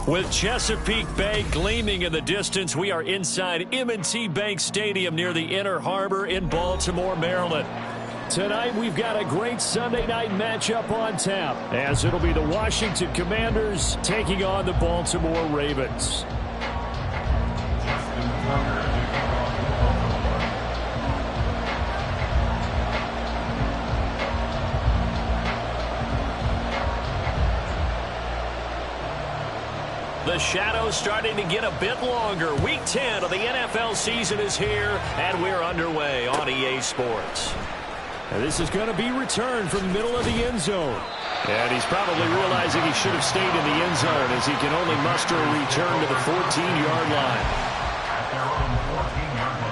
With Chesapeake Bay gleaming in the distance, we are inside M&T Bank Stadium near the Inner Harbor in Baltimore, Maryland. Tonight, we've got a great Sunday night matchup on tap, as it'll be the Washington Commanders taking on the Baltimore Ravens. The shadow's starting to get a bit longer. Week 10 of the NFL season is here, and we're underway on EA Sports. And this is going to be returned from the middle of the end zone. And he's probably realizing he should have stayed in the end zone as he can only muster a return to the 14-yard line. At their own 14-yard line.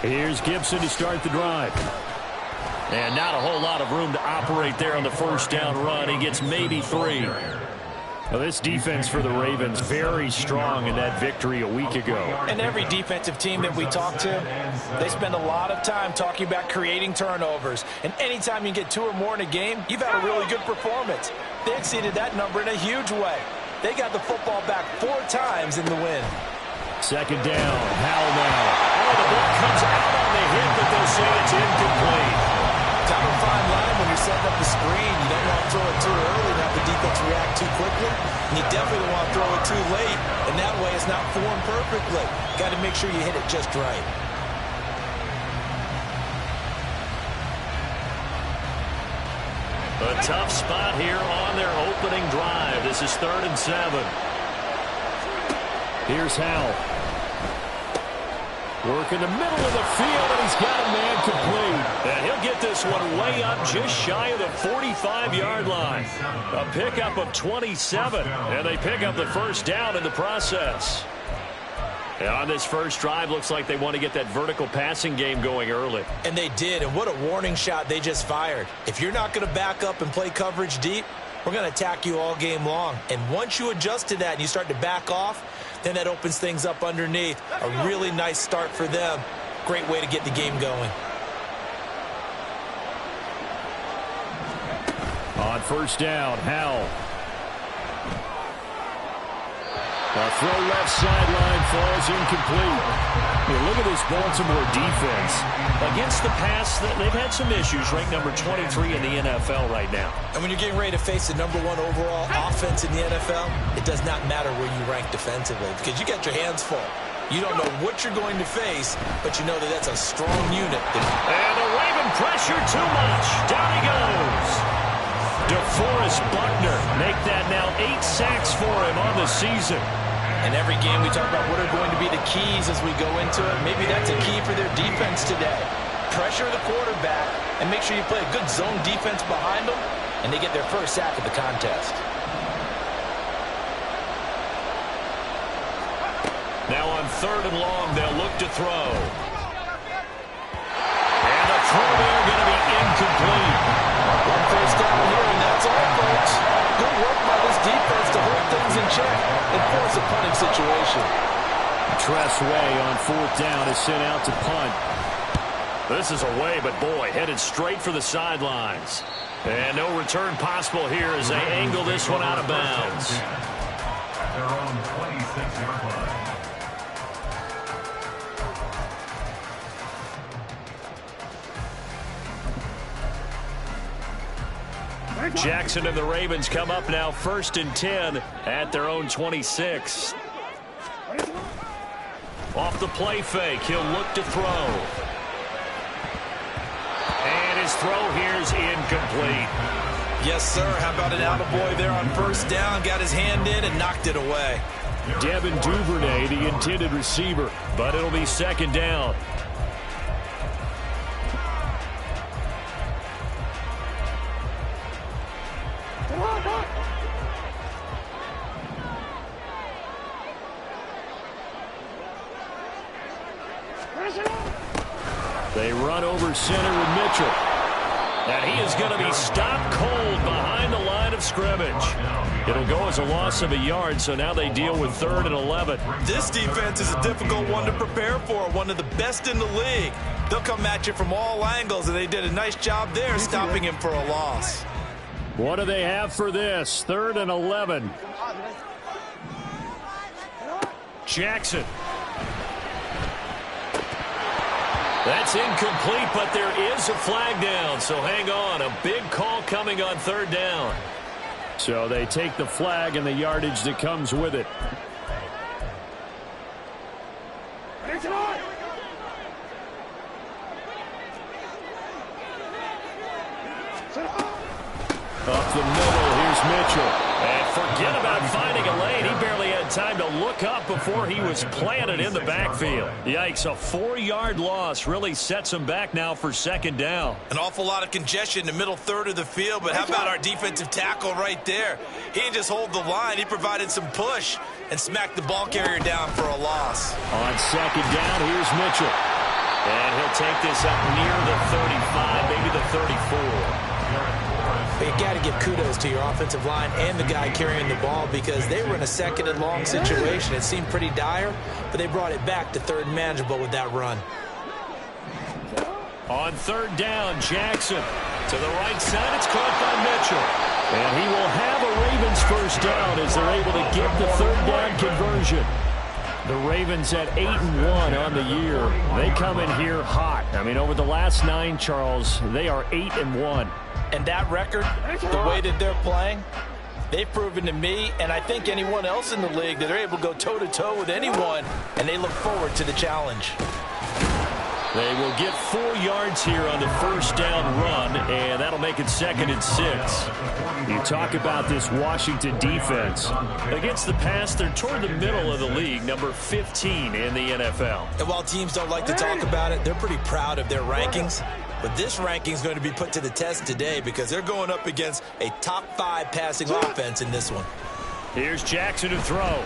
Here's Gibson to start the drive. And not a whole lot of room to operate there on the first down run. He gets maybe 3. Well, this defense for the Ravens very strong in that victory a week ago. And every defensive team that we talk to, they spend a lot of time talking about creating turnovers. And anytime you get 2 or more in a game, you've had a really good performance. They exceeded that number in a huge way. They got the football back 4 times in the win. Second down, Howell now. Oh, the ball comes out on the hit, but they'll say it's incomplete. Kind of a fine line when you're setting up the screen. You don't want to throw it too early and have the defense react too quickly. And you definitely don't want to throw it too late, and that way it's not formed perfectly. Got to make sure you hit it just right. A tough spot here on their opening drive. This is 3rd and 7. Here's Howell. Work in the middle of the field, and he's got a man complete. And he'll get this one way up just shy of the 45-yard line. A pickup of 27, and they pick up the first down in the process. And on this first drive, looks like they want to get that vertical passing game going early. And they did, and what a warning shot they just fired. If you're not going to back up and play coverage deep, we're going to attack you all game long. And once you adjust to that and you start to back off, then that opens things up underneath. A really nice start for them. Great way to get the game going. On first down, Howell. A throw left sideline falls incomplete. Hey, look at this Baltimore defense. Against the pass, they've had some issues, ranked number 23 in the NFL right now. And when you're getting ready to face the number 1 overall offense in the NFL, it does not matter where you rank defensively because you got your hands full. You don't know what you're going to face, but you know that that's a strong unit. And the Raven pressure too much. Down he goes. DeForest Buckner make that now 8 sacks for him on the season. And every game we talk about what are going to be the keys as we go into it. Maybe that's a key for their defense today. Pressure the quarterback and make sure you play a good zone defense behind them, and they get their first sack of the contest. Now on 3rd and long, they'll look to throw. And the throw there going to be incomplete. One first down here, and that's all, folks. Good work by this defense to hold things in check and force a punting situation. Tressway on 4th down is sent out to punt. This is away, but boy, headed straight for the sidelines. And no return possible here as they angle this one out of bounds. At their own 26-yard line. Jackson and the Ravens come up now 1st and 10 at their own 26. Off the play fake, he'll look to throw. And his throw here's incomplete. Yes, sir. How about an attaboy there on first down? Got his hand in and knocked it away. Devin Duvernay, the intended receiver, but it'll be 2nd down. They run over center with Mitchell. And he is going to be stopped cold behind the line of scrimmage. It'll go as a loss of a yard, so now they deal with 3rd and 11. This defense is a difficult one to prepare for, one of the best in the league. They'll come at you from all angles, and they did a nice job there stopping him for a loss. What do they have for this? 3rd and 11. Jackson. That's incomplete, but there is a flag down, so hang on. A big call coming on 3rd down. So they take the flag and the yardage that comes with it. Up the middle, here's Mitchell. And forget about finding a lane. He barely had time to look up before he was planted in the backfield. Yikes, a 4-yard loss really sets him back now for 2nd down. An awful lot of congestion in the middle third of the field, but how about our defensive tackle right there? He didn't just hold the line. He provided some push and smacked the ball carrier down for a loss. On 2nd down, here's Mitchell. And he'll take this up near the 35, maybe the 34. But you got to give kudos to your offensive line and the guy carrying the ball because they were in a 2nd and long situation. It seemed pretty dire, but they brought it back to 3rd and manageable with that run. On 3rd down, Jackson. To the right side, it's caught by Mitchell. And he will have a Ravens 1st down as they're able to get the 3rd down conversion. The Ravens at 8-1 on the year. They come in here hot. I mean, over the last 9, Charles, they are 8-1. And that record, the way that they're playing, they've proven to me, and I think anyone else in the league, that they're able to go toe-to-toe with anyone, and they look forward to the challenge. They will get 4 yards here on the 1st down run, and that'll make it 2nd and 6. You talk about this Washington defense. Against the pass, they're toward the middle of the league, number 15 in the NFL. And while teams don't like to talk about it, they're pretty proud of their rankings. But this ranking is going to be put to the test today because they're going up against a top 5 passing offense in this one. Here's Jackson to throw.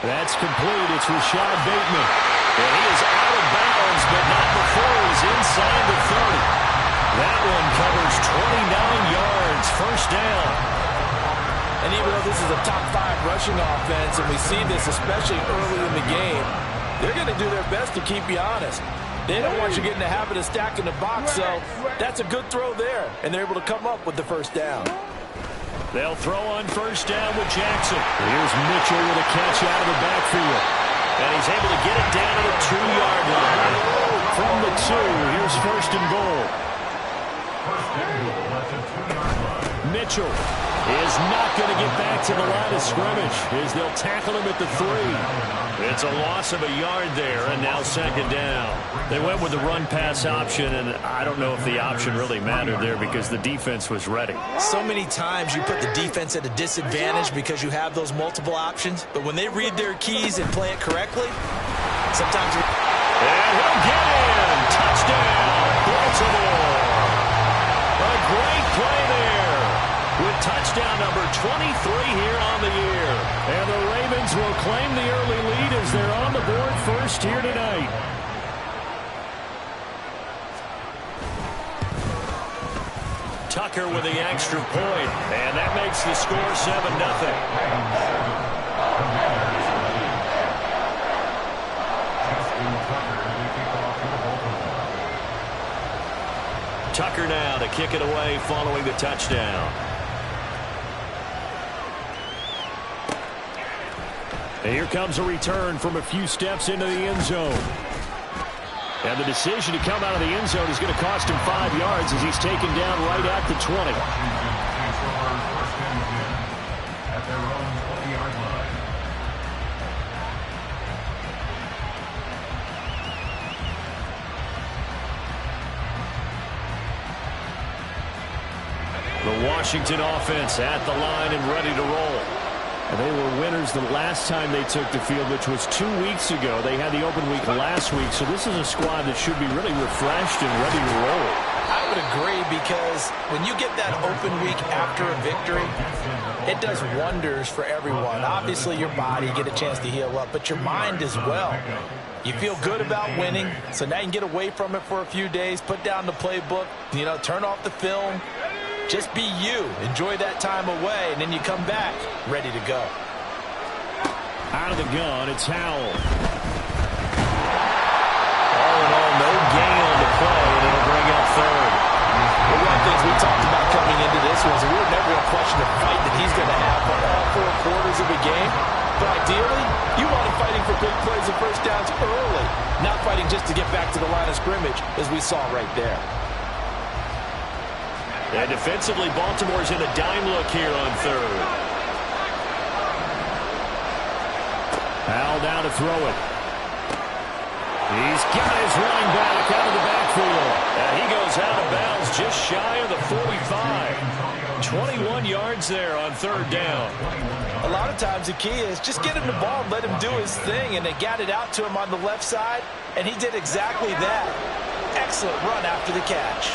That's complete. It's Rashad Bateman. And he is out of bounds, but not before he's inside the 30. That one covers 29 yards. 1st down. And even though this is a top 5 rushing offense, and we see this especially early in the game, they're going to do their best to keep you honest. They don't want you getting the habit of stacking the box, so that's a good throw there, and they're able to come up with the 1st down. They'll throw on 1st down with Jackson. Here's Mitchell with a catch out of the backfield. And he's able to get it down to the 2-yard line. From the 2, here's 1st and goal. Mitchell is not going to get back to the line of scrimmage as they'll tackle him at the 3. It's a loss of a yard there, and now 2nd down. They went with the run-pass option, and I don't know if the option really mattered there because the defense was ready. So many times you put the defense at a disadvantage because you have those multiple options, but when they read their keys and play it correctly, sometimes... And he'll get in! Touchdown, Baltimore! A great play there with touchdown number 23 here on the year. And the Ravens will claim the early lead as they're on the board first here tonight. Tucker with the extra point, and that makes the score 7-0. Tucker now to kick it away following the touchdown. And here comes a return from a few steps into the end zone. And the decision to come out of the end zone is going to cost him 5 yards as he's taken down right at the 20. At their own 20-yard line. The Washington offense at the line and ready to roll. And they were winners the last time they took the field, which was 2 weeks ago. They had the open week last week, so this is a squad that should be really refreshed and ready to roll. I would agree because when you get that open week after a victory, it does wonders for everyone. Obviously, your body, get a chance to heal up, but your mind as well. You feel good about winning, so now you can get away from it for a few days, put down the playbook, turn off the film. Just be you. Enjoy that time away, and then you come back ready to go. Out of the gun, it's Howell. All in all, no gain on the play, and it'll bring up third. Well, one of the things we talked about coming into this was we were never going to question the fight that he's going to have for all 4 quarters of a game. But ideally, you want him fighting for big plays and first downs early, not fighting just to get back to the line of scrimmage, as we saw right there. And defensively, Baltimore's in a dime look here on third. Howell down to throw it. He's got his running back out of the backfield. And he goes out of bounds just shy of the 45. 21 yards there on third down. A lot of times the key is just get him the ball and let him do his thing. And they got it out to him on the left side, and he did exactly that. Excellent run after the catch.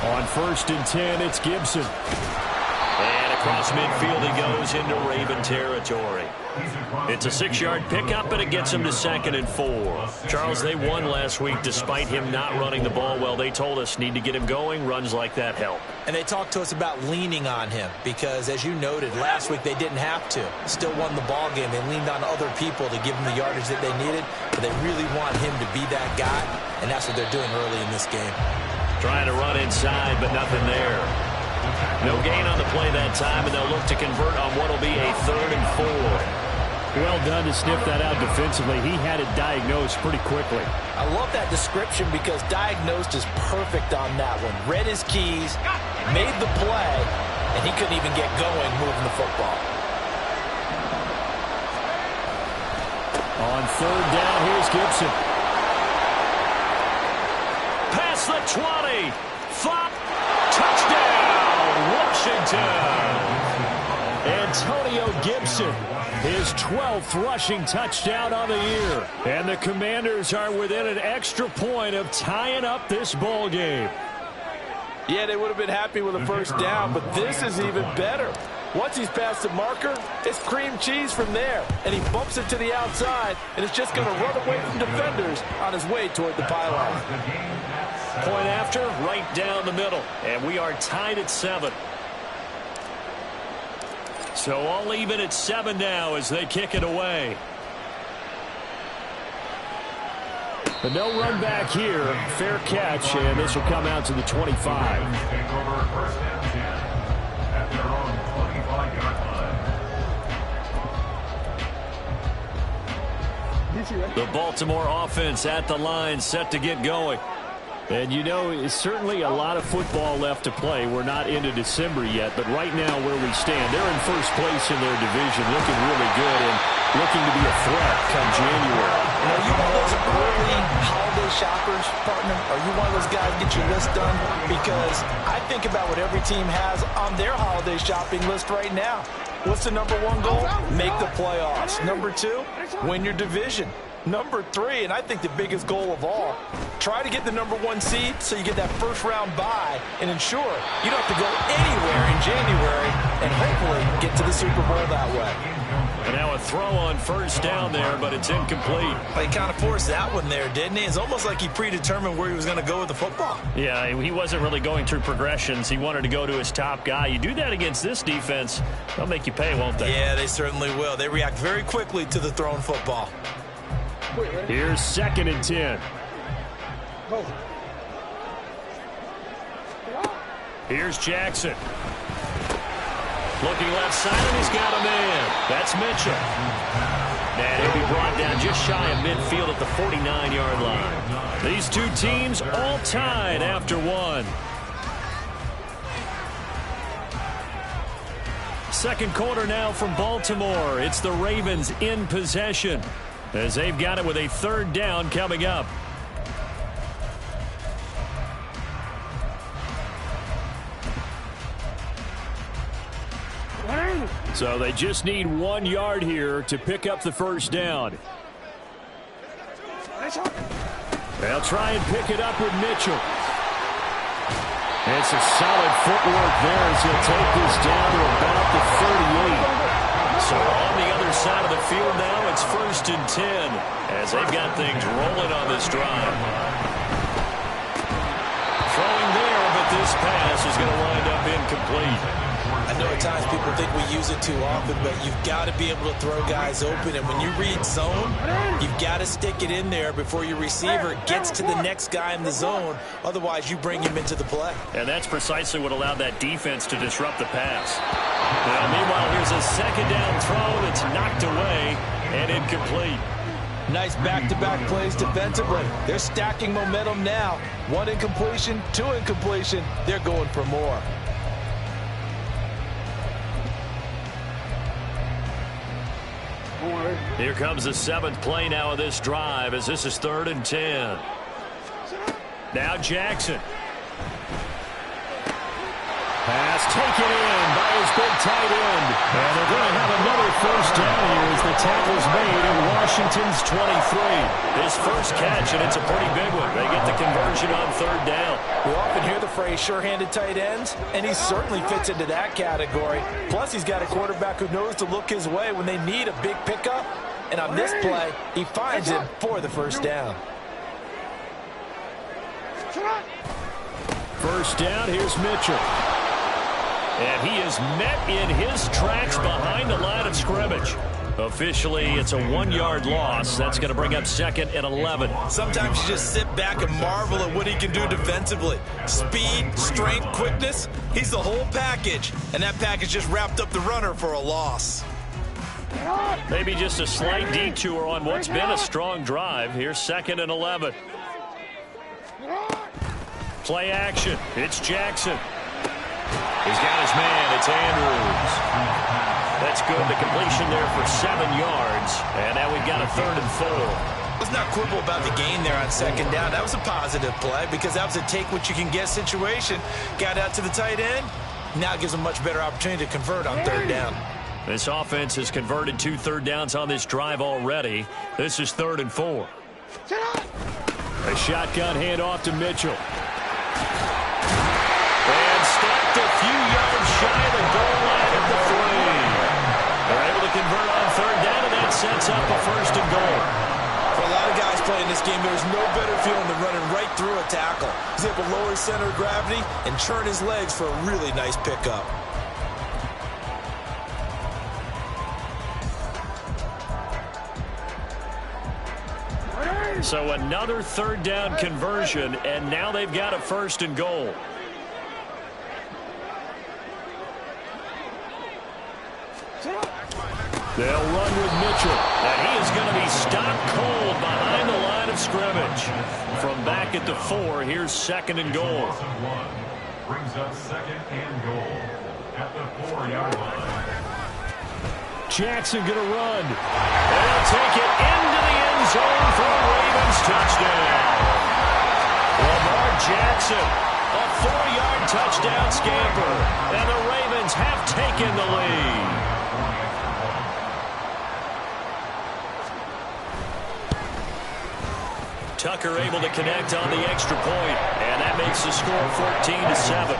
On 1st and 10, it's Gibson. And across midfield he goes into Raven territory. It's a 6-yard pickup, and it gets him to 2nd and 4. Charles, they won last week despite him not running the ball well. They told us need to get him going. Runs like that help. And they talked to us about leaning on him because, as you noted, last week they didn't have to. Still won the ball game. They leaned on other people to give him the yardage that they needed, but they really want him to be that guy, and that's what they're doing early in this game. Trying to run inside, but nothing there. No gain on the play that time, and they'll look to convert on what will be a 3rd and 4. Well done to sniff that out defensively. He had it diagnosed pretty quickly. I love that description because diagnosed is perfect on that one. Read his keys, made the play, and he couldn't even get going moving the football. On 3rd down, here's Gibson. Past the 20. Flop. Touchdown, Washington. Antonio Gibson, his 12th rushing touchdown on the year. And the Commanders are within an extra point of tying up this ball game. Yeah, they would have been happy with a first down, but this is even better. Once he's past the marker, it's cream cheese from there. And he bumps it to the outside, and it's just going to run away from defenders on his way toward the pylon. Point after, right down the middle. And we are tied at 7. So all even at 7 now as they kick it away. But no run back here. Fair catch, and this will come out to the 25. The Baltimore offense at the line, set to get going. And it's certainly a lot of football left to play. We're not into December yet, but right now where we stand, they're in first place in their division, looking really good and looking to be a threat come January. Are you one of those early holiday shoppers, partner? Are you one of those guys get your list done? Because I think about what every team has on their holiday shopping list right now. What's the number 1 goal? Make the playoffs. Number 2, win your division. Number 3, and I think the biggest goal of all, try to get the number 1 seed so you get that first-round bye and ensure you don't have to go anywhere in January and hopefully get to the Super Bowl that way. And now a throw on first down there, but it's incomplete. He kind of forced that one there, didn't he? It's almost like he predetermined where he was going to go with the football. Yeah, he wasn't really going through progressions. He wanted to go to his top guy. You do that against this defense, they'll make you pay, won't they? Yeah, they certainly will. They react very quickly to the thrown football. Here's 2nd and 10. Here's Jackson. Looking left side, and he's got a man. That's Mitchell. And he'll be brought down just shy of midfield at the 49-yard line. These two teams all tied after 1. Second quarter now from Baltimore. It's the Ravens in possession as they've got it with a 3rd down coming up. So they just need 1 yard here to pick up the first down. They'll try and pick it up with Mitchell. It's a solid footwork there as he'll take this down to about the 38. So on the other side of the field now, it's 1st and 10 as they've got things rolling on this drive. Throwing there, but this pass is going to wind up incomplete. I know at times people think we use it too often, but you've got to be able to throw guys open. And when you read zone, you've got to stick it in there before your receiver gets to the next guy in the zone. Otherwise, you bring him into the play. And that's precisely what allowed that defense to disrupt the pass. Now, meanwhile, here's a 2nd down throw that's knocked away and incomplete. Nice back-to-back plays defensively. They're stacking momentum now. 1 incompletion, 2 incompletion. They're going for more. Here comes the 7th play now of this drive as this is 3rd and 10. Now Jackson. Pass taken in by his big tight end. And they're going to have another 1st down here as the tackle's made at Washington's 23. His first catch, and it's a pretty big one. They get the conversion on 3rd down. We often hear the phrase sure-handed tight ends, and he certainly fits into that category. Plus, he's got a quarterback who knows to look his way when they need a big pickup. And on this play, he finds him for the 1st down. 1st down, here's Mitchell. And he is met in his tracks behind the line of scrimmage. Officially, it's a 1-yard loss. That's going to bring up 2nd and 11. Sometimes you just sit back and marvel at what he can do defensively. Speed, strength, quickness. He's the whole package. And that package just wrapped up the runner for a loss. Maybe just a slight detour on what's been a strong drive. Here's 2nd and 11. Play action. It's Jackson. He's got his man. It's Andrews. That's good. The completion there for 7 yards. And now we've got a 3rd and 4. Let's not quibble about the gain there on 2nd down. That was a positive play because that was a take-what-you-can-get situation. Got out to the tight end. Now it gives a much better opportunity to convert on 3rd down. This offense has converted 2 3rd downs on this drive already. This is 3rd and 4. A shotgun handoff to Mitchell. And stacked a few yards shy of the goal line at the 3. They're able to convert on 3rd down, and that sets up a 1st and goal. For a lot of guys playing this game, there's no better feeling than running right through a tackle. He's able to lower his center of gravity and churn his legs for a really nice pickup. So another 3rd down conversion, and now they've got a 1st and goal. They'll run with Mitchell, and he is going to be stopped cold behind the line of scrimmage. From back at the 4, here's 2nd and goal. Brings up 2nd and goal at the 4-yard line. Jackson going to run. And he'll take it into the end zone for a Ravens touchdown. Lamar Jackson, a 4-yard touchdown scamper. And the Ravens have taken the lead. Tucker able to connect on the extra point, and that makes the score 14-7.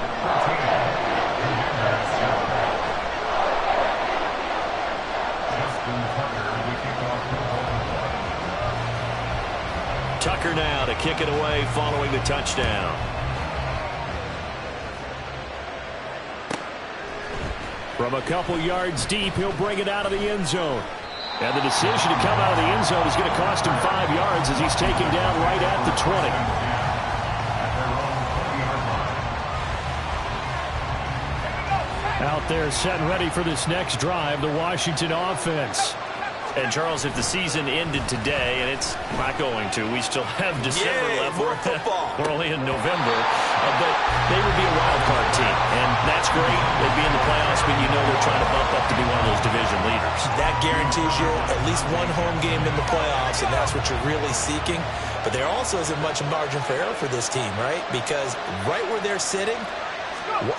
Tucker now to kick it away following the touchdown. From a couple yards deep, he'll bring it out of the end zone. And the decision to come out of the end zone is going to cost him 5 yards as he's taken down right at the 20. Out there set and ready for this next drive, the Washington offense. And, Charles, if the season ended today, and it's not going to, we still have December left. We're only in November. But they would be a wild card team, and that's great. They'd be in the playoffs, but you know they're trying to bump up to be one of those division leaders. That guarantees you at least one home game in the playoffs, and that's what you're really seeking. But there also isn't much margin for error for this team, right? Because right where they're sitting,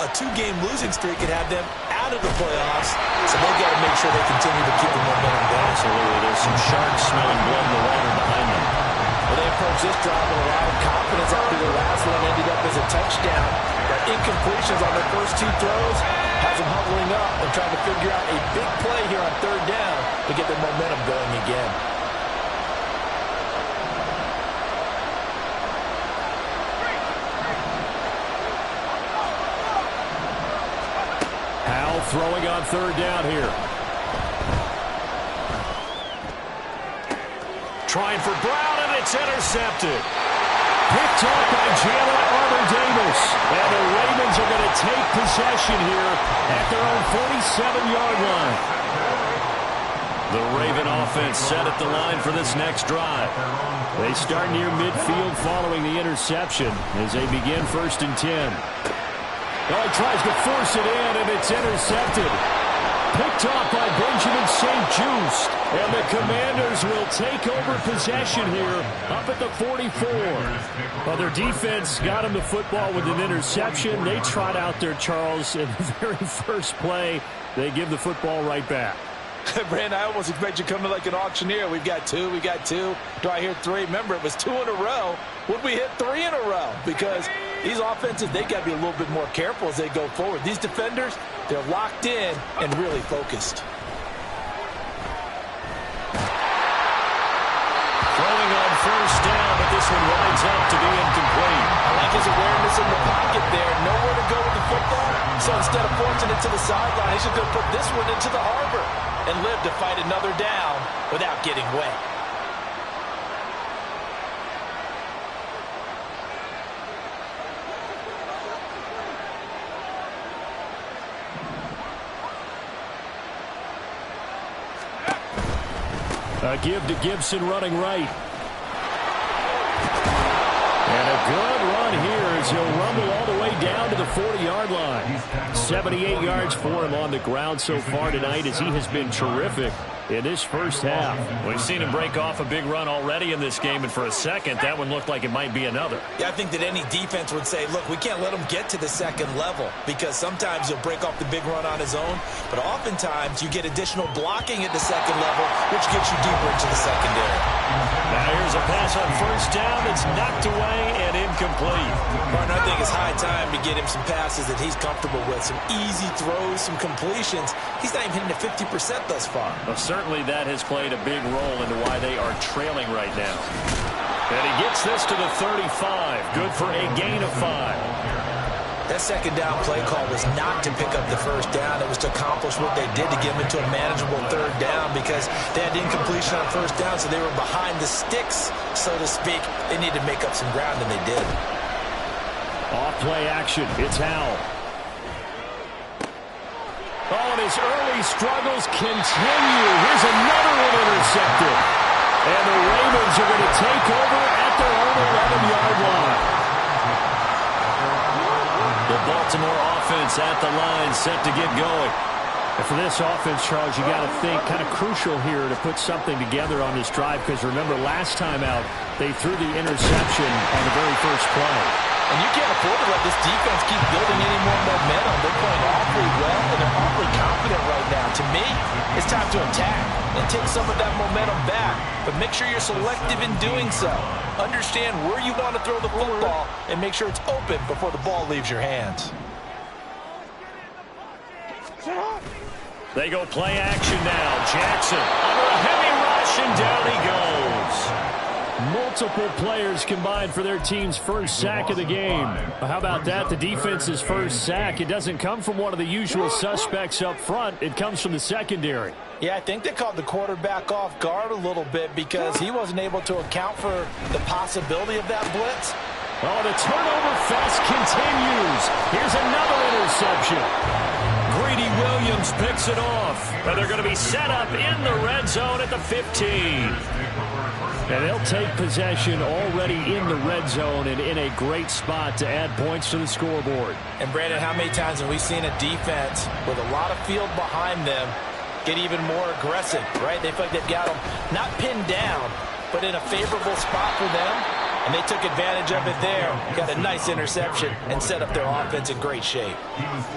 a 2-game losing streak could have them out of the playoffs, so they've got to make sure they continue to keep the momentum going. Absolutely. There's some sharks smelling blood in the water behind them. Well, they approached this drive with a lot of confidence after the last one ended up as a touchdown. But incompletions on their first two throws has them huddling up and trying to figure out a big play here on third down to get their momentum going again. Howell throwing on third down here. Trying for Brown, and it's intercepted. Picked off by Jalen Armour-Davis. And the Ravens are going to take possession here at their own 47-yard line. The Raven offense set at the line for this next drive. They start near midfield following the interception as they begin 1st and 10. Oh, he tries to force it in, and it's intercepted. Picked off by Benjamin St-Juste. And the Commanders will take over possession here up at the 44. Well, their defense got them the football with an interception. They trot out there, Charles, in the very first play. They give the football right back. Brandon, I almost expect you coming like an auctioneer. We've got two. Do I hear three? Remember, it was 2 in a row. Would we hit 3 in a row? Because these offenses, they got to be a little bit more careful as they go forward. These defenders, they're locked in and really focused. Throwing on first down, but this one winds up to be incomplete. I like his awareness in the pocket there. Nowhere to go with the football. So instead of forcing it to the sideline, he's just going to put this one into the harbor and live to fight another down without getting wet. A give to Gibson running right. And a good run here as he'll rumble all the way down to the 40-yard line. 78 yards for him on the ground so far tonight as he has been terrific in this first half. We've seen him break off a big run already in this game, and for a second, that one looked like it might be another. Yeah, I think that any defense would say, look, we can't let him get to the second level because sometimes he'll break off the big run on his own, but oftentimes you get additional blocking at the second level, which gets you deeper into the secondary. Now here's a pass on first down that's knocked away and incomplete. Partner, I think it's high time to get him some passes that he's comfortable with, some easy throws, some completions. He's not even hitting the 50% thus far. Well, certainly that has played a big role into why they are trailing right now. And he gets this to the 35. Good for a gain of 5. That second down play call was not to pick up the first down. It was to accomplish what they did to get them into a manageable third down because they had incompletion on first down, so they were behind the sticks, so to speak. They needed to make up some ground, and they did. Off-play action. It's Howell. Oh, and his early struggles continue. Here's another one intercepted. And the Ravens are going to take over at their own 11-yard line. The Baltimore offense at the line, set to get going. And for this offense, Charles, you got to think kind of crucial here to put something together on this drive because remember last time out they threw the interception on the very first play. And you can't afford to let this defense keep building any more momentum. They're playing awfully well, and they're awfully confident right now. To me, it's time to attack and take some of that momentum back. But make sure you're selective in doing so. Understand where you want to throw the football and make sure it's open before the ball leaves your hands. They go play action now. Jackson under a heavy rush, and down he goes. Multiple players combined for their team's first sack of the game. How about that? The defense's first sack. It doesn't come from one of the usual suspects up front. It comes from the secondary. Yeah, I think they caught the quarterback off guard a little bit because he wasn't able to account for the possibility of that blitz. Oh, the turnover fest continues. Here's another interception. Greedy Williams picks it off. And they're going to be set up in the red zone at the 15. And they'll take possession already in the red zone and in a great spot to add points to the scoreboard. And, Brandon, how many times have we seen a defense with a lot of field behind them get even more aggressive, right? They feel like they've got them not pinned down, but in a favorable spot for them. and they took advantage of it there. Got a nice interception and set up their offense in great shape.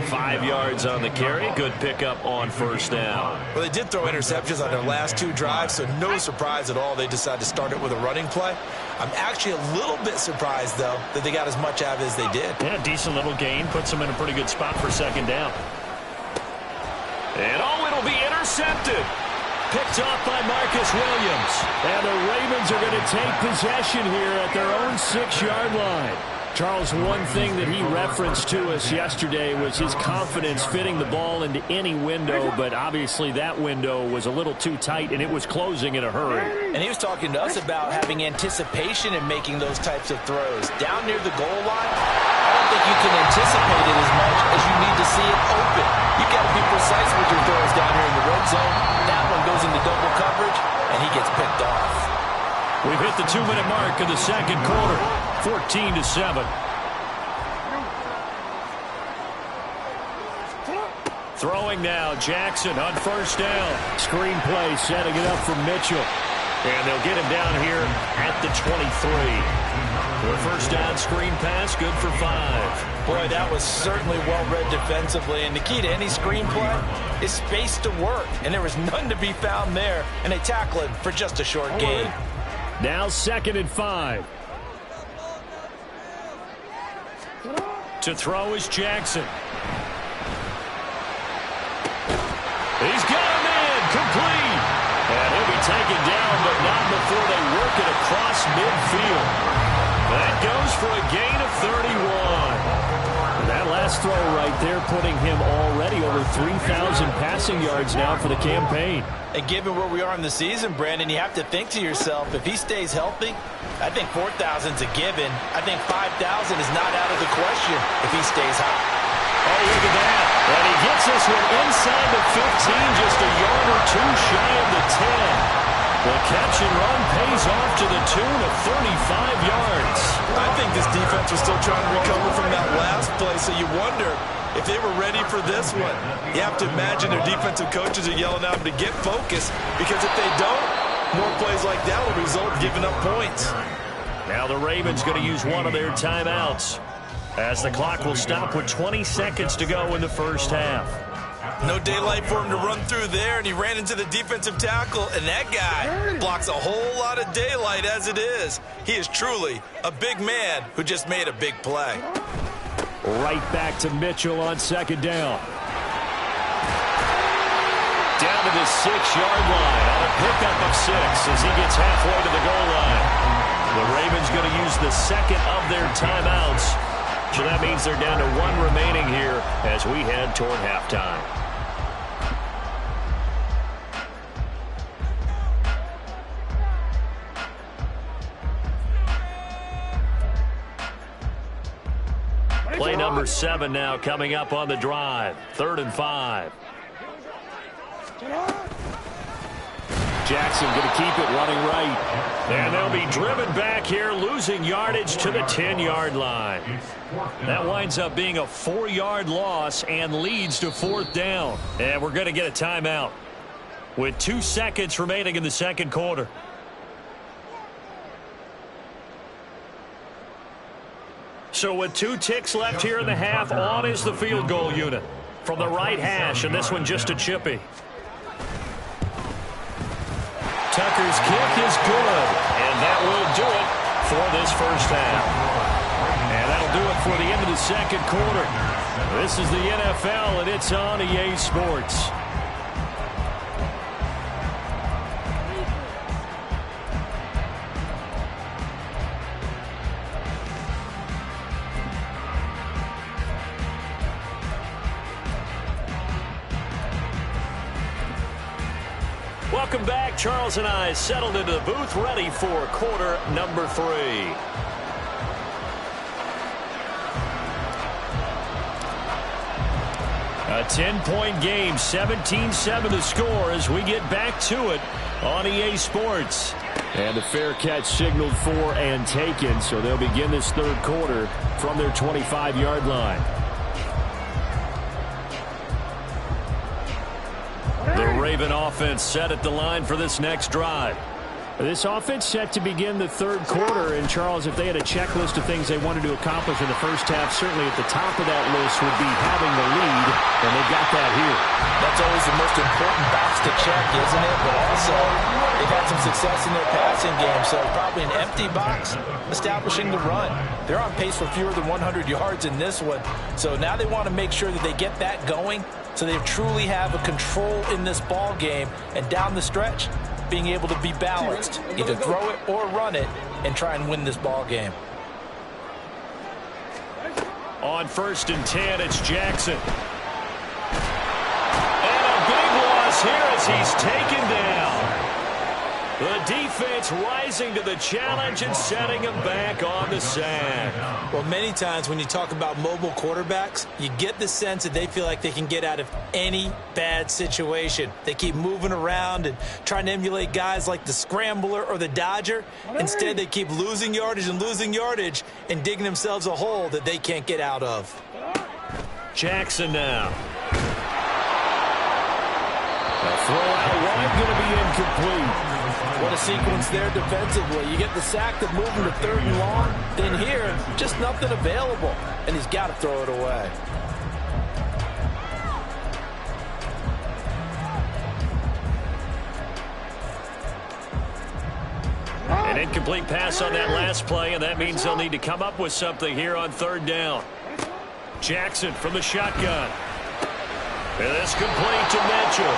5 yards on the carry. Good pickup on first down. Well, they did throw interceptions on their last 2 drives, so no surprise at all they decided to start it with a running play. I'm actually a little bit surprised, though, that they got as much out of it as they did. Yeah, decent little gain. Puts them in a pretty good spot for second down. And it'll be intercepted. Picked off by Marcus Williams. And the Ravens are going to take possession here at their own 6-yard line. Charles, one thing that he referenced to us yesterday was his confidence fitting the ball into any window, but obviously that window was a little too tight, and it was closing in a hurry. And he was talking to us about having anticipation in making those types of throws. Down near the goal line, I don't think you can anticipate it as much as you need to see it open. You've got to be precise with your throws down here in the red zone. That one goes into double coverage, and he gets picked off. We've hit the 2-minute mark of the second quarter. 14-7. Throwing now, Jackson on first down. Screen play, setting it up for Mitchell. And they'll get him down here at the 23. The first down screen pass, good for 5. Boy, that was certainly well-read defensively, and the key to any screen play is space to work, and there was none to be found there, and they tackle it for just a short gain. Now 2nd and 5. To throw is Jackson. He's got him in, complete. And he'll be taken down, but not before they work it across midfield. That goes for a gain of 31. That last throw right there putting him already over 3,000 passing yards now for the campaign. And given where we are in the season, Brandon, you have to think to yourself, if he stays healthy, I think 4,000's a given. I think 5,000 is not out of the question if he stays hot. Oh, look at that. And he gets this one inside the 15, just a yard or 2 shy of the 10. The catch and run pays off to the tune of 35 yards. I think this defense was still trying to recover from that last play, so you wonder if they were ready for this one. You have to imagine their defensive coaches are yelling at them to get focused, because if they don't, more plays like that will result in giving up points. Now the Ravens going to use one of their timeouts, as the clock will stop with 20 seconds to go in the first half. No daylight for him to run through there, and he ran into the defensive tackle, and that guy blocks a whole lot of daylight as it is. He is truly a big man who just made a big play. Right back to Mitchell on second down. Down to the 6-yard line on a pickup of 6 as he gets halfway to the goal line. The Ravens going to use the second of their timeouts. So that means they're down to 1 remaining here as we head toward halftime. Play number 7 now coming up on the drive. 3rd and 5. Jackson going to keep it running right. And they'll be driven back here, losing yardage to the 10-yard line. That winds up being a 4-yard loss and leads to 4th down. And we're going to get a timeout with 2 seconds remaining in the second quarter. So with 2 ticks left here in the half, on is the field goal unit from the right hash, and this one just a chippy. Tucker's kick is good, and that will do it for this first half. And that'll do it for the end of the second quarter. This is the NFL, and it's on EA Sports. Welcome back. Charles and I settled into the booth, ready for quarter number 3. A 10-point game, 17-7 the score as we get back to it on EA Sports. And the fair catch signaled for and taken, so they'll begin this third quarter from their 25-yard line. The Raven offense set at the line for this next drive. This offense set to begin the third quarter. And, Charles, if they had a checklist of things they wanted to accomplish in the first half, certainly at the top of that list would be having the lead, and they've got that here. That's always the most important box to check, isn't it? But also, they've had some success in their passing game, so probably an empty box establishing the run. They're on pace for fewer than 100 yards in this one, so now they want to make sure that they get that going so they truly have a control in this ball game, and down the stretch, being able to be balanced, either throw it or run it, and try and win this ball game. On 1st and 10, it's Jackson. And a big loss here as he's taken down. The defense rising to the challenge and setting him back on the sack. Well, many times when you talk about mobile quarterbacks, you get the sense that they feel like they can get out of any bad situation. They keep moving around and trying to emulate guys like the scrambler or the dodger. Instead, they keep losing yardage and digging themselves a hole that they can't get out of. Jackson now. The throw out wide going to be incomplete. What a sequence there defensively. You get the sack to move him to 3rd and long. Then here, just nothing available. And he's got to throw it away. An incomplete pass on that last play, and that means they'll need to come up with something here on 3rd down. Jackson from the shotgun. And it's complete to Mitchell.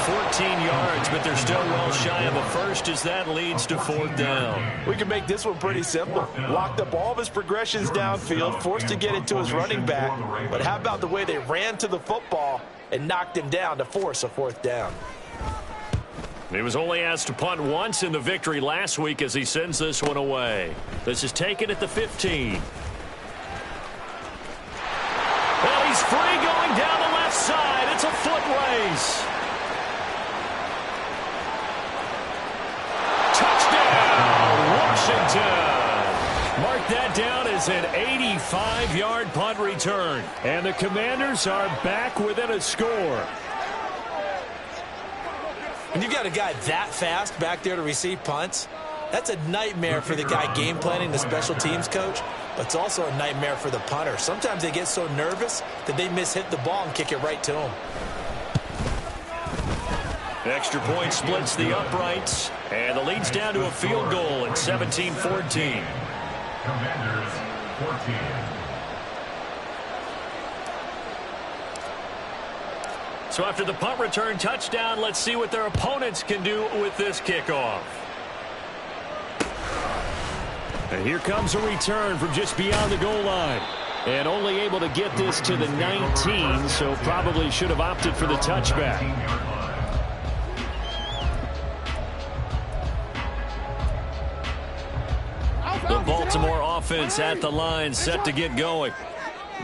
14 yards, but they're still well shy of a first as that leads to 4th down. We can make this one pretty simple. Locked up all of his progressions downfield, forced to get it to his running back. But how about the way they ran to the football and knocked him down to force a 4th down? He was only asked to punt once in the victory last week as he sends this one away. This is taken at the 15. Well, he's free going down the left side. It's a foot race. Touchdown, Washington. Mark that down as an 85-yard punt return. And the Commanders are back within a score. When you've got a guy that fast back there to receive punts, that's a nightmare for the guy game planning, the special teams coach, but it's also a nightmare for the punter. Sometimes they get so nervous that they mishit the ball and kick it right to him. Extra point splits the uprights, and the lead's down to a field goal at 17-14. Commanders 14. So after the punt return touchdown, let's see what their opponents can do with this kickoff. And here comes a return from just beyond the goal line. And only able to get this to the 19, so probably should have opted for the touchback. The Baltimore offense at the line, set to get going.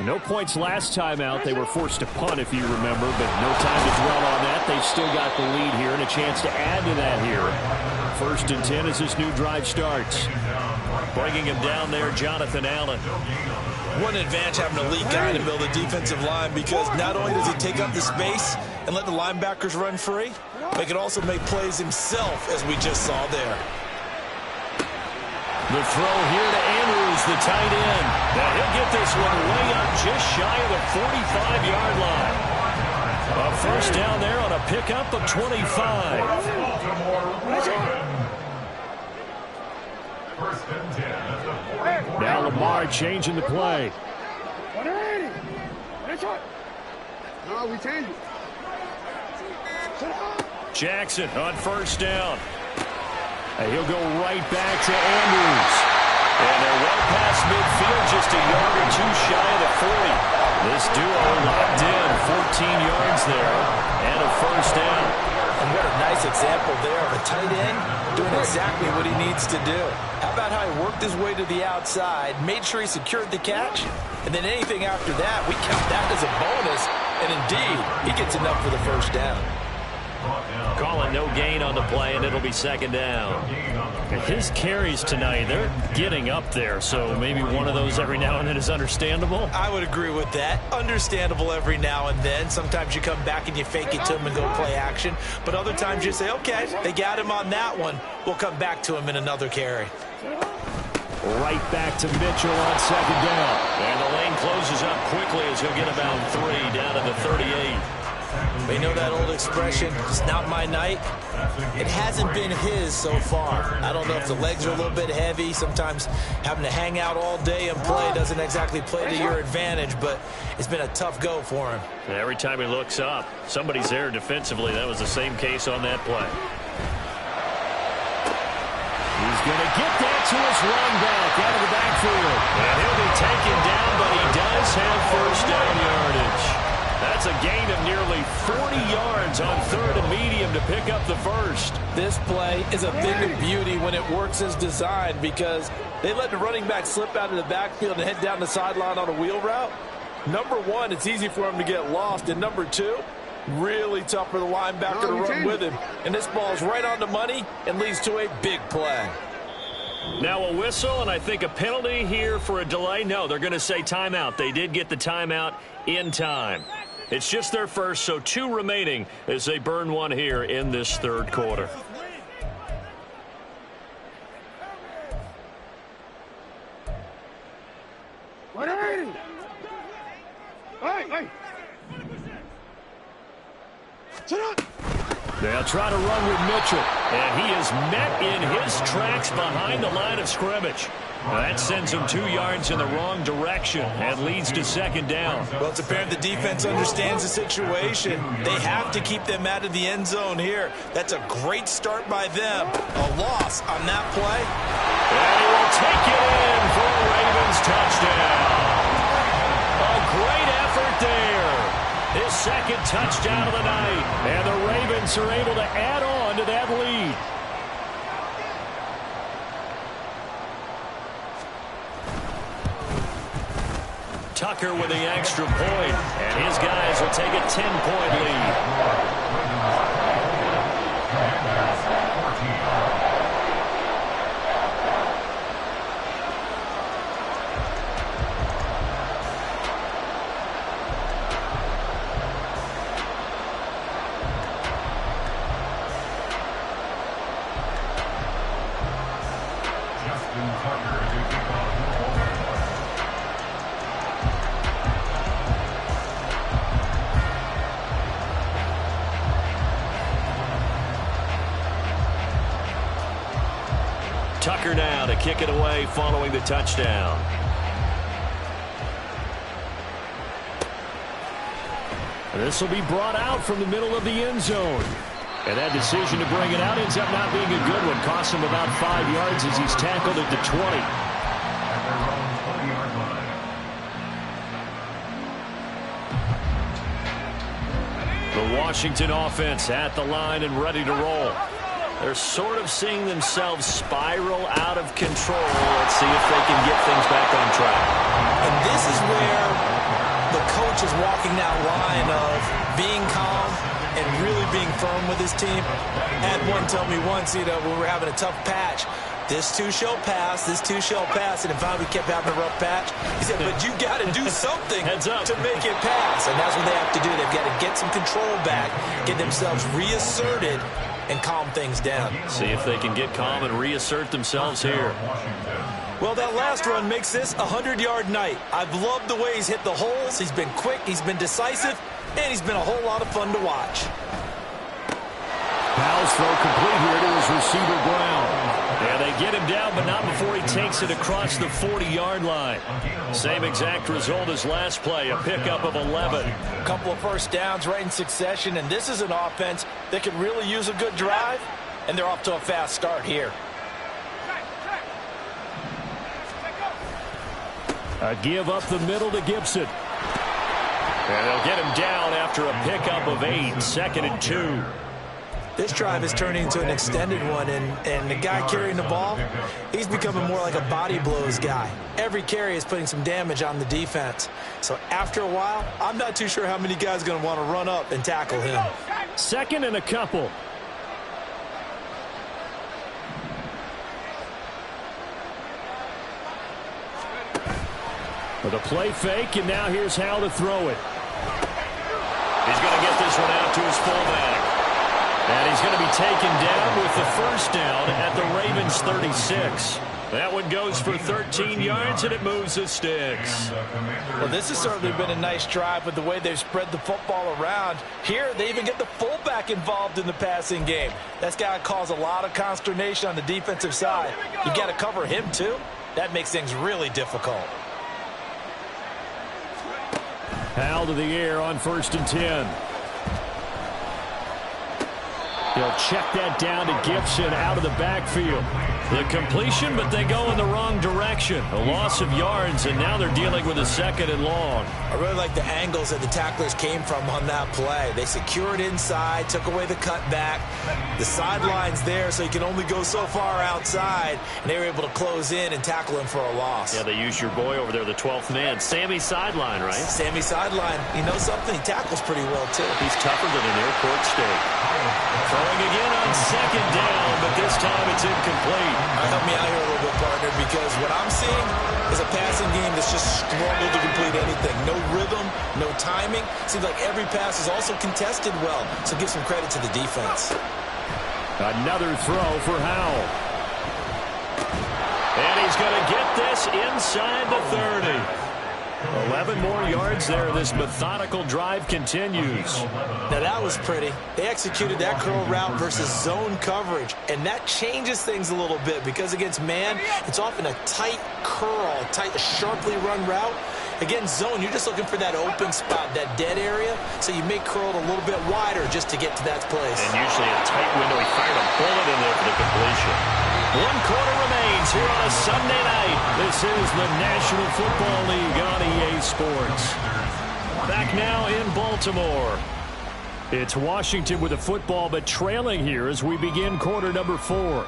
No points last time out. They were forced to punt, if you remember, but no time to dwell on that. They've still got the lead here and a chance to add to that here. 1st and 10 as this new drive starts. Bringing him down there, Jonathan Allen. One advantage having a lead guy in the middle of the defensive line, because not only does he take up the space and let the linebackers run free, but he can also make plays himself, as we just saw there. The throw here to Andrews, the tight end. Now he'll get this one way up just shy of the 45-yard line. A first down there on a pickup of 25. First and 10 at the 44. Now Lamar changing the play. No, we change it. Jackson on 1st down. And he'll go right back to Andrews. And they're well past midfield, just a yard or two shy of the 40. This duo locked in, 14 yards there, and a first down. And what a nice example there of a tight end doing exactly what he needs to do. How about how he worked his way to the outside, made sure he secured the catch, and then anything after that, we count that as a bonus, and indeed, he gets enough for the first down. Calling no gain on the play, and it'll be second down. His carries tonight, they're getting up there, so maybe one of those every now and then is understandable. I would agree with that. Understandable every now and then. Sometimes you come back and you fake it to him and go play action. But other times you say, okay, they got him on that one. We'll come back to him in another carry. Right back to Mitchell on second down. And the lane closes up quickly as he'll get about 3 down to the 38. You know that old expression, it's not my night? It hasn't been his so far. I don't know if the legs are a little bit heavy. Sometimes having to hang out all day and play doesn't exactly play to your advantage, but it's been a tough go for him. And every time he looks up, somebody's there defensively. That was the same case on that play. He's going to get that to his run back out of the backfield. And he'll be taken down, but he does have first down yardage. That's a gain of nearly 40 yards on third and medium to pick up the first. This play is a thing of beauty when it works as designed because they let the running back slip out of the backfield and head down the sideline on a wheel route. Number one, it's easy for him to get lost. And number two, really tough for the linebacker to run with him. And this ball's right on the money and leads to a big play. Now a whistle, and I think a penalty here for a delay. No, they're going to say timeout. They did get the timeout in time. It's just their first, so 2 remaining as they burn one here in this third quarter. Hey! They'll try to run with Mitchell, and he is met in his tracks behind the line of scrimmage. Now that sends him 2 yards in the wrong direction and leads to second down. Well, it's apparent the defense understands the situation. They have to keep them out of the end zone here. That's a great start by them. A loss on that play. And he will take it in for a Ravens touchdown. A great effort there. His second touchdown of the night. And the Ravens are able to add on to that lead. Tucker with the extra point, and his guys will take a 10-point lead. Tucker now to kick it away following the touchdown. This will be brought out from the middle of the end zone. And that decision to bring it out ends up not being a good one. Costs him about 5 yards as he's tackled at the 20. The Washington offense at the line and ready to roll. They're sort of seeing themselves spiral out of control. Let's see if they can get things back on track. And this is where the coach is walking that line of being calm and really being firm with his team. Had one tell me once, when we were having a tough patch, this too shall pass, this too shall pass. And then finally we kept having a rough patch. He said, but you got to do something to make it pass. And that's what they have to do. They've got to get some control back, get themselves reasserted, and calm things down. See if they can get calm and reassert themselves here. Well, that last run makes this a 100-yard night. I've loved the way he's hit the holes. He's been quick, he's been decisive, and he's been a whole lot of fun to watch. Powell's throw complete here to his receiver Brown. Yeah, they get him down, but not before he takes it across the 40-yard line. Same exact result as last play, a pickup of 11. A couple of first downs right in succession, and this is an offense that could really use a good drive, and they're off to a fast start here. A give up the middle to Gibson. And they'll get him down after a pickup of 8, 2nd and 2. This drive is turning into an extended one, and the guy carrying the ball, he's becoming more like a body blows guy. Every carry is putting some damage on the defense. So after a while, I'm not too sure how many guys are going to want to run up and tackle him. 2nd and a couple. With a play fake, and now here's how to throw it. He's going to get this one out to his fullback. And he's going to be taken down with the first down at the Ravens' 36. That one goes for 13 yards, and it moves the sticks. Well, this has certainly been a nice drive with the way they've spread the football around. Here, they even get the fullback involved in the passing game. That's got to cause a lot of consternation on the defensive side. You got to cover him, too. That makes things really difficult. Howell to the air on 1st and 10. He'll check that down to Gibson out of the backfield. The completion, but they go in the wrong direction. A loss of yards, and now they're dealing with a 2nd and long. I really like the angles that the tacklers came from on that play. They secured inside, took away the cutback. The sideline's there, so you can only go so far outside, and they were able to close in and tackle him for a loss. Yeah, they used your boy over there, the 12th man. Sammy Sideline, right? Sammy Sideline. You know something? He tackles pretty well, too. He's tougher than an airport steak. Throwing again on 2nd down, but this time it's incomplete. Help me out here a little bit, partner, because what I'm seeing is a passing game that's just struggled to complete anything. No rhythm, no timing. Seems like every pass is also contested well, so give some credit to the defense. Another throw for Howell. And he's going to get this inside the 30. 11 more yards there. This methodical drive continues. Now that was pretty. They executed that curl route versus zone coverage, and that changes things a little bit because against man, it's often a tight curl, a sharply run route. Against zone, you're just looking for that open spot, that dead area, so you make curl a little bit wider just to get to that place. And usually a tight window. He fired a bullet in there for the completion. 1 quarter remains here on a Sunday night. This is the National Football League on EA Sports. Back now in Baltimore. It's Washington with a football, but trailing here as we begin quarter number 4.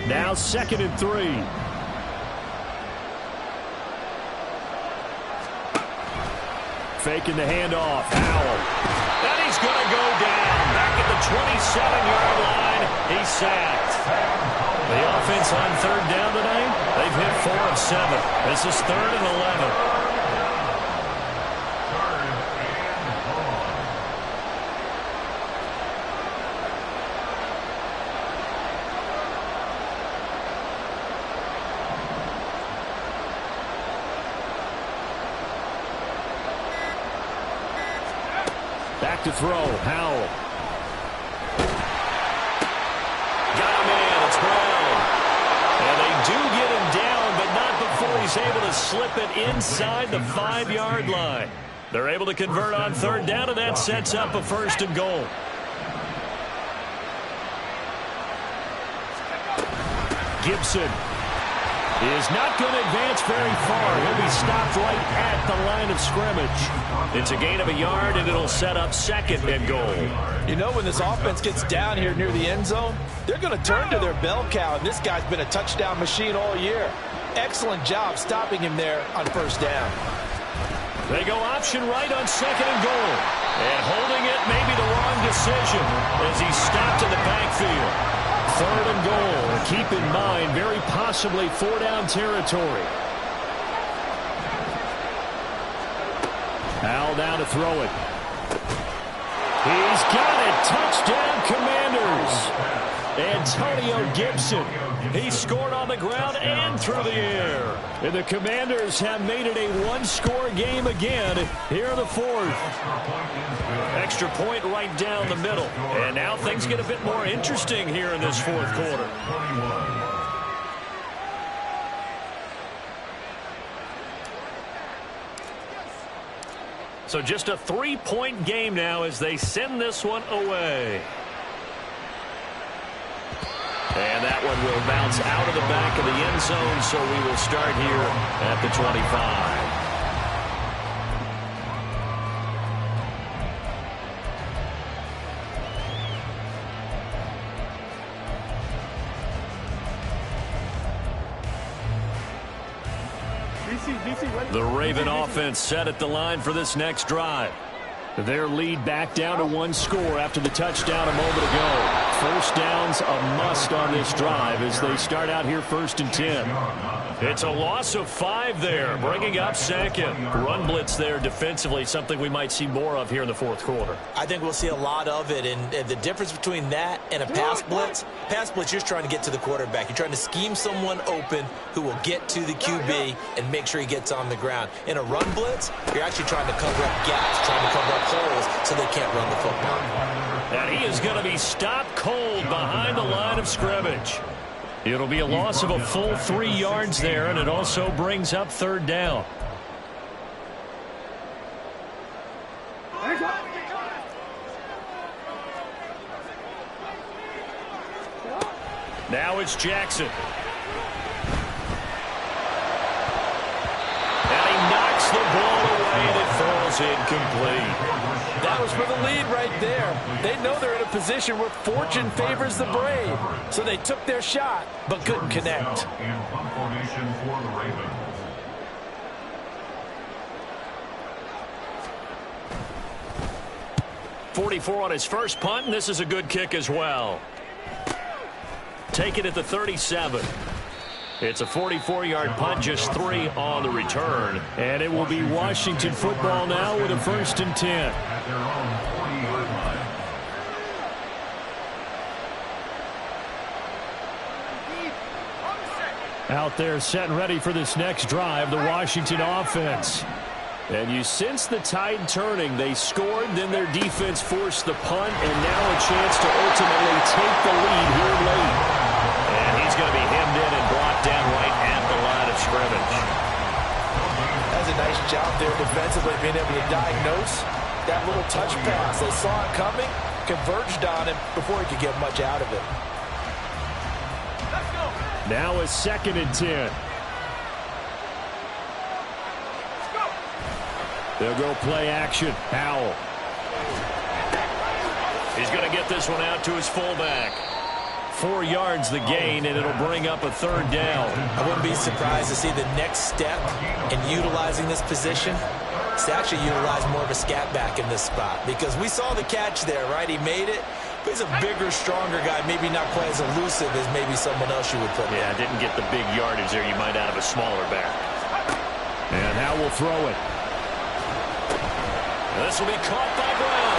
Now 2nd and 3. Faking the handoff. Howell. And he's going to go down. Back at the 27-yard line. He's sacked. The offense on 3rd down tonight, they've hit 4 of 7. This is 3rd and 11. Back to throw. Howell. Got him in. It's Brown. And they do get him down, but not before he's able to slip it inside the 5-yard line. They're able to convert on 3rd down, and that sets up a 1st and goal. Gibson is not going to advance very far. He'll be stopped right at the line of scrimmage. It's a gain of a yard, and it'll set up 2nd and goal. You know, when this offense gets down here near the end zone, they're going to turn to their bell cow, and this guy's been a touchdown machine all year. Excellent job stopping him there on 1st down. They go option right on 2nd and goal. And holding it may be the wrong decision as he's stopped in the backfield. 3rd and goal. Keep in mind, very possibly 4-down territory. Howell down to throw it. He's got it. Touchdown, Commanders. Antonio Gibson. He scored on the ground and through the air. And the Commanders have made it a 1-score game again here in the 4th. Extra point right down the middle. And now things get a bit more interesting here in this 4th quarter. So just a 3-point game now as they send this one away. And that one will bounce out of the back of the end zone, so we will start here at the 25. The Raven offense set at the line for this next drive. Their lead back down to one score after the touchdown a moment ago. First down's a must on this drive as they start out here 1st and 10. It's a loss of 5 there, bringing up second. Run blitz there defensively, something we might see more of here in the 4th quarter. I think we'll see a lot of it, and the difference between that and a pass blitz, you're just trying to get to the quarterback. You're trying to scheme someone open who will get to the QB and make sure he gets on the ground. In a run blitz, you're actually trying to cover up gaps, trying to cover up holes so they can't run the football. And he is going to be stopped cold behind the line of scrimmage. It'll be a loss of a full 3 yards there, and it also brings up 3rd down. Now it's Jackson. And he knocks the ball away, and it falls incomplete. That was for the lead right there. They know they're in a position where fortune favors the brave. So they took their shot, but couldn't connect. In punt formation for the Ravens. .44 on his first punt, and this is a good kick as well. Take it at the 37. It's a 44-yard punt, just 3 on the return. And it will be Washington football now with a 1st and 10. At their own 40-yard line. Out there set and ready for this next drive, the Washington offense. And you sense the tide turning. They scored, then their defense forced the punt, and now a chance to ultimately take the lead here late. And he's going to be hemmed in and brought down right at the line of scrimmage. That's a nice job there defensively, being able to diagnose that little touch pass. They saw it coming, converged on him before he could get much out of it. Now a 2nd and 10. They'll go play action. Howell. He's going to get this one out to his fullback. 4 yards the gain, and it'll bring up a 3rd down. I wouldn't be surprised to see the next step in utilizing this position is to actually utilize more of a scat back in this spot, because we saw the catch there, right? He made it. But he's a bigger, stronger guy, maybe not quite as elusive as maybe someone else you would put there. Yeah, didn't get the big yardage there you might out of a smaller back. And now we'll throw it. This will be caught by Brown.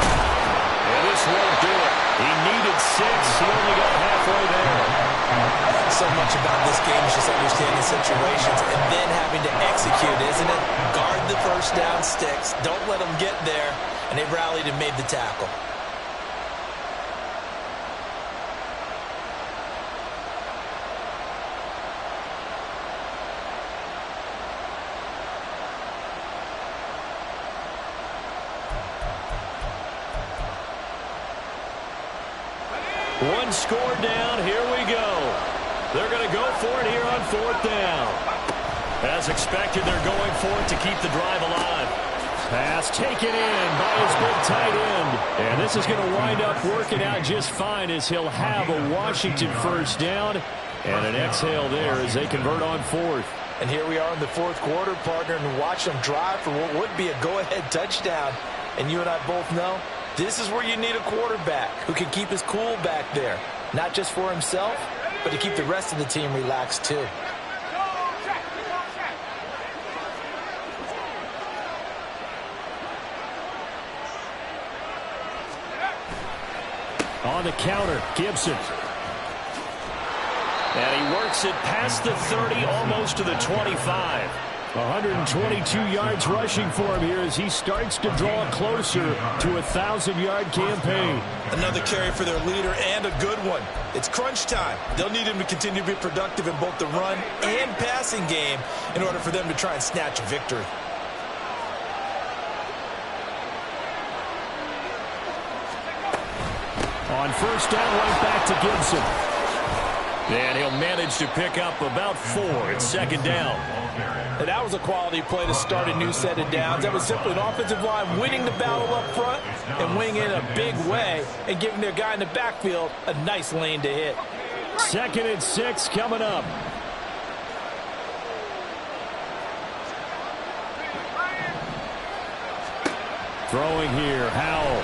And this won't do it. He needed 6. He only got halfway there. So much about this game is just understanding situations and then having to execute, isn't it? Guard the first down sticks. Don't let them get there. And they rallied and made the tackle. One score down. Here we go. They're going to go for it here on 4th down. As expected, they're going for it to keep the drive alive. Pass taken in by his big tight end. And this is going to wind up working out just fine as he'll have a Washington 1st down. And an exhale there as they convert on 4th. And here we are in the 4th quarter, partner, and watch them drive for what would be a go-ahead touchdown. And you and I both know this is where you need a quarterback who can keep his cool back there. Not just for himself, but to keep the rest of the team relaxed too. On the counter, Gibson. And he works it past the 30, almost to the 25. 122 yards rushing for him here as he starts to draw closer to a 1,000-yard campaign. Another carry for their leader, and a good one. It's crunch time. They'll need him to continue to be productive in both the run and passing game in order for them to try and snatch a victory. On 1st down, right back to Gibson. And he'll manage to pick up about 4. It's 2nd down. And that was a quality play to start a new set of downs. That was simply an offensive line winning the battle up front and winning in a big way and giving their guy in the backfield a nice lane to hit. 2nd and 6 coming up. Throwing here, Howell.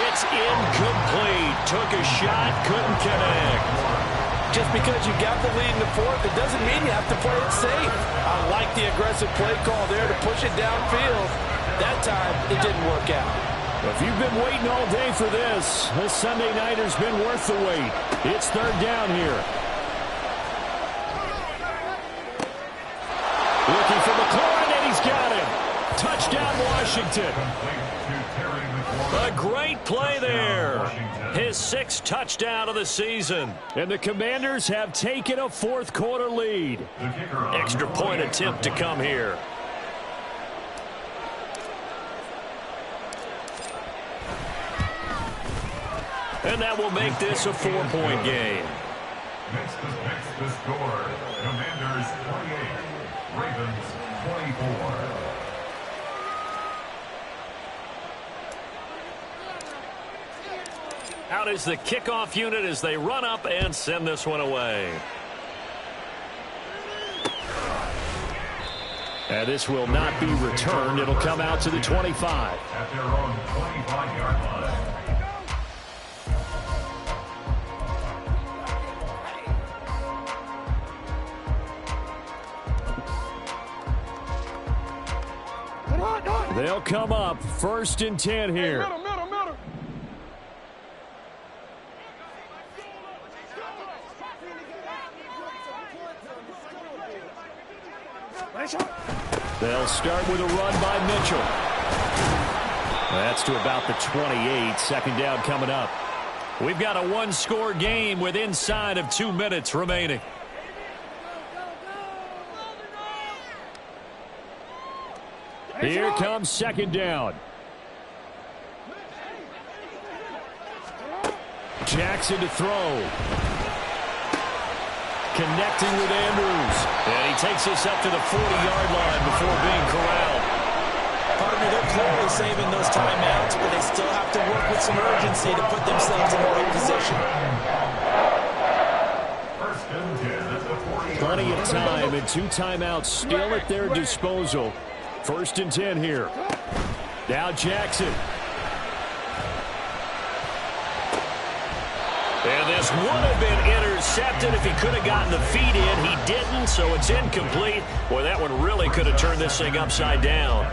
It's incomplete. Took a shot, couldn't connect. Just because you got the lead in the fourth, it doesn't mean you have to play it safe. I like the aggressive play call there to push it downfield. That time, it didn't work out. If you've been waiting all day for this Sunday nighter's been worth the wait. It's third down here. Looking for McLaurin, and he's got him. Touchdown, Washington. A great play there. His 6th touchdown of the season. And the Commanders have taken a fourth-quarter lead. Extra point attempt to come here. And that will make this a 4-point game. Next the score. Commanders 28, Ravens 24. Out is the kickoff unit as they run up and send this one away. And this will not be returned. It'll come out to the 25. At their own 25-yard line. They'll come up 1st and 10 here. Middle. They'll start with a run by Mitchell. That's to about the 28. 2nd down coming up. We've got a one-score game with inside of 2 minutes remaining. Here comes 2nd down. Jackson to throw. Connecting with Andrews. And he takes us up to the 40-yard line before being corralled. Pardon me, they're clearly saving those timeouts, but they still have to work with some urgency to put themselves in the right position. First and 10 at the 40. Plenty of time and 2 timeouts still at their disposal. 1st and 10 here. Now Jackson. And this would have been intercepted if he could have gotten the feet in. He didn't, so it's incomplete. Boy, that one really could have turned this thing upside down.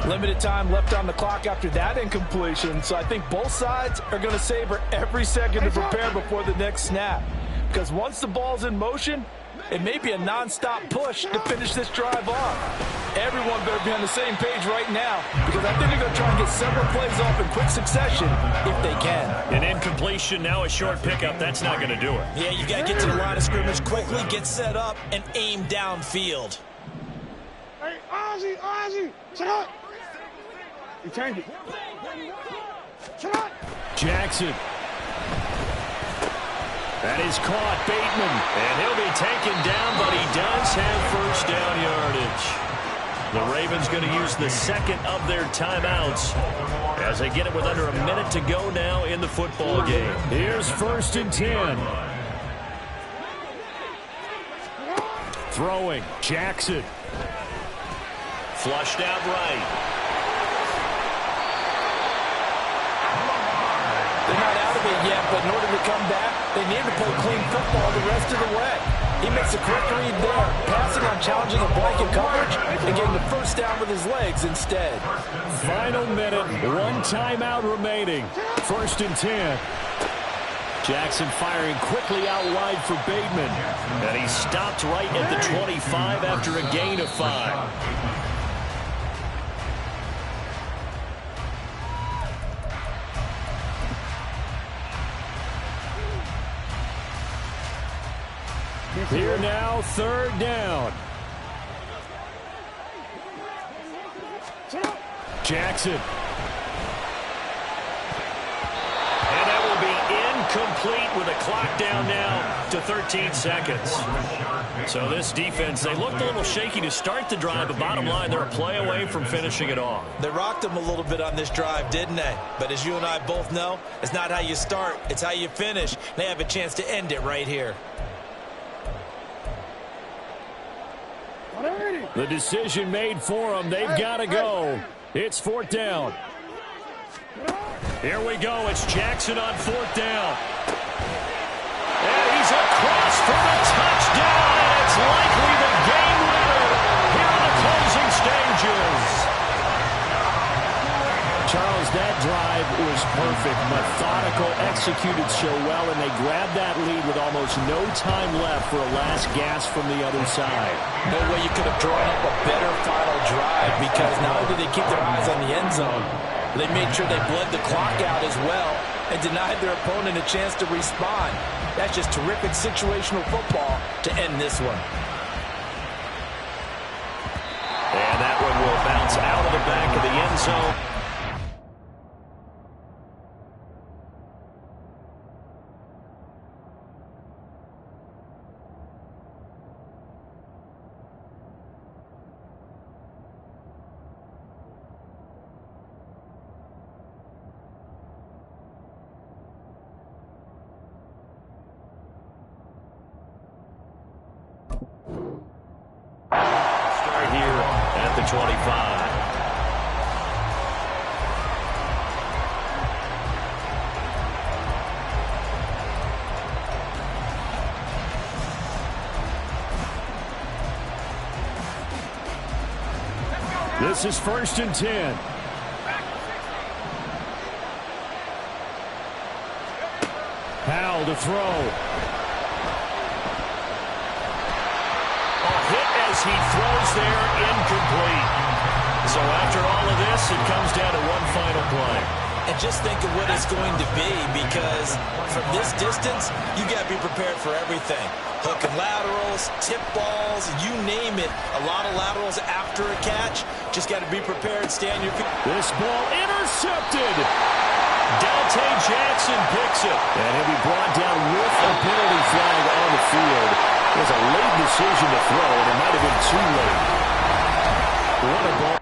Limited time left on the clock after that incompletion, so I think both sides are going to savor every second to prepare before the next snap. Because once the ball's in motion, it may be a non-stop push to finish this drive off. Everyone better be on the same page right now, because I think they're going to try and get several plays off in quick succession if they can. An incompletion, now a short pickup. That's not going to do it. Yeah, you got to get to the line of scrimmage quickly, get set up, and aim downfield. Hey, Ozzy, shut up. You change it. Shut up. Jackson. That is caught, Bateman. And he'll be taken down, but he does have 1st down yardage. The Ravens going to use the 2nd of their timeouts as they get it with under a minute to go now in the football game. Here's 1st and 10. Throwing, Jackson. Flushed out right. They're not out of it yet, but in order to come back, they need to play clean football the rest of the way. He makes the correct read there, passing on challenging a blanket coverage and getting the 1st down with his legs instead. Final minute, 1 timeout remaining. 1st and 10. Jackson firing quickly out wide for Bateman. And he stopped right at the 25 after a gain of 5. Here now, 3rd down. Jackson. And that will be incomplete with a clock down now to 13 seconds. So this defense, they looked a little shaky to start the drive, but bottom line, they're a play away from finishing it off. They rocked them a little bit on this drive, didn't they? But as you and I both know, it's not how you start, it's how you finish. They have a chance to end it right here. Alrighty. The decision made for them. They've got to go. It's 4th down. Here we go. It's Jackson on 4th down. And he's across for the touchdown, and it's likely the game winner here in the closing stages. Charles, that drive was perfect, methodical, executed so well, and they grabbed that lead with almost no time left for a last gasp from the other side. No way you could have drawn up a better final drive, because not only did they keep their eyes on the end zone, they made sure they bled the clock out as well and denied their opponent a chance to respond. That's just terrific situational football to end this one. And that one will bounce out of the back of the end zone. Start here at the 25. This is 1st and 10. Powell to throw. As he throws there, incomplete. So after all of this, it comes down to one final play. And just think of what it's going to be, because from this distance, you got to be prepared for everything. Hook and laterals, tip balls, you name it. A lot of laterals after a catch. Just got to be prepared, stay on your feet. This ball intercepted. Dante Jackson picks it. And he'll be brought down with a penalty flag on the field. It was a late decision to throw, and it might have been too late. What a ball.